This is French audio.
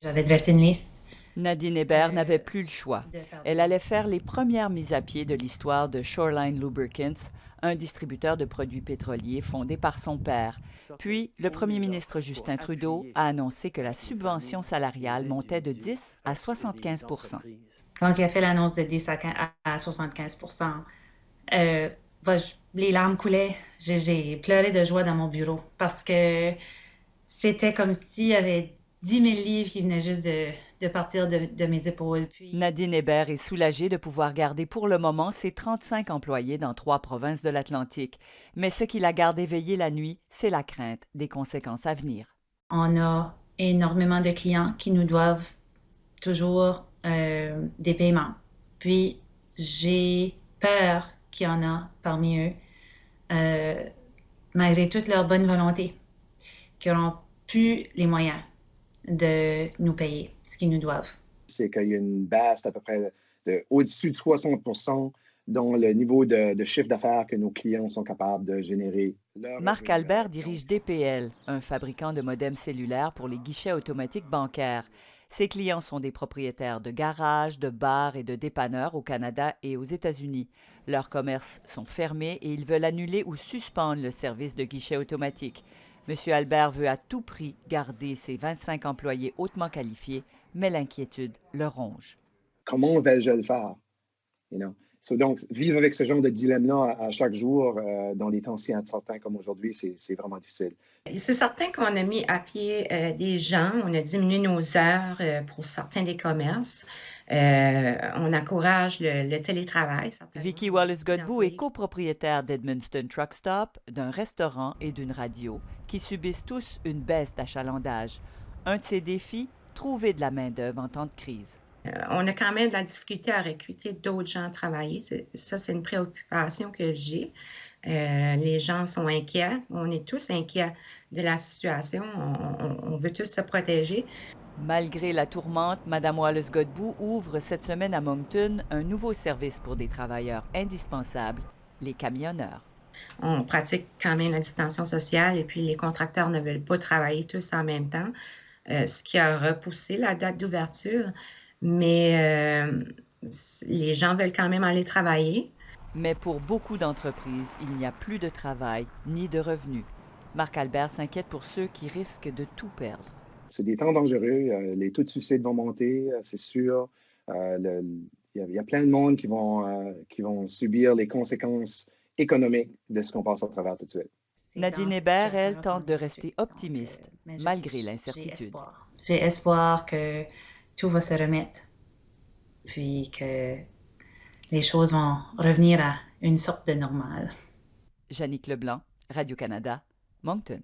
J'avais dressé une liste Nadine Hébert n'avait plus le choix. de faire Elle allait faire les premières mises à pied de l'histoire de Shoreline Lubricants, un distributeur de produits pétroliers fondé par son père. Puis, le premier ministre Justin Trudeau a annoncé que la subvention salariale montait de 10 à 75 Quand il a fait l'annonce de 10 à 75 euh, les larmes coulaient. J'ai pleuré de joie dans mon bureau parce que c'était comme s'il y avait 10 000 livres qui venaient juste de partir de mes épaules. Puis, Nadine Hébert est soulagée de pouvoir garder pour le moment ses 35 employés dans 3 provinces de l'Atlantique. Mais ce qui la garde éveillée la nuit, c'est la crainte des conséquences à venir. on a énormément de clients qui nous doivent toujours des paiements. Puis, j'ai peur qu'il y en a parmi eux, malgré toute leur bonne volonté, qui n'auront plus les moyens de nous payer ce qu'ils nous doivent. C'est qu'il y a une baisse à peu près au-dessus de 60 dans le niveau de chiffre d'affaires que nos clients sont capables de générer. Marc Albert dirige DPL, un fabricant de modems cellulaires pour les guichets automatiques bancaires. Ses clients sont des propriétaires de garages, de bars et de dépanneurs au Canada et aux États-Unis. Leurs commerces sont fermés et ils veulent annuler ou suspendre le service de guichet automatique. M. Albert veut à tout prix garder ses 25 employés hautement qualifiés, mais l'inquiétude le ronge. Comment vais-je le faire? Donc, vivre avec ce genre de dilemme-là à chaque jour, dans les temps si incertains comme aujourd'hui, c'est vraiment difficile. C'est certain qu'on a mis à pied des gens, on a diminué nos heures pour certains des commerces. On encourage le télétravail. Vicky Wallace-Godbout est copropriétaire d'Edmundston Truck Stop, d'un restaurant et d'une radio qui subissent tous une baisse d'achalandage. Un de ses défis, trouver de la main-d'œuvre en temps de crise. On a quand même de la difficulté à recruter d'autres gens à travailler. Ça, c'est une préoccupation que j'ai. Les gens sont inquiets. On est tous inquiets de la situation. On veut tous se protéger. Malgré la tourmente, Mme Wallace-Godbout ouvre cette semaine à Moncton un nouveau service pour des travailleurs indispensables, les camionneurs. On pratique quand même la distanciation sociale et puis les contracteurs ne veulent pas travailler tous en même temps, ce qui a repoussé la date d'ouverture. Mais les gens veulent quand même aller travailler. Mais pour beaucoup d'entreprises, il n'y a plus de travail ni de revenus. Marc Albert s'inquiète pour ceux qui risquent de tout perdre. C'est des temps dangereux. Les taux de suicide vont monter, c'est sûr. Il y a plein de monde qui vont subir les conséquences économiques de ce qu'on passe à travers tout de suite. Nadine Hébert, elle, tente de rester optimiste, malgré l'incertitude. J'ai espoir que tout va se remettre, puis que les choses vont revenir à une sorte de normale. Jannick Leblanc, Radio-Canada, Moncton.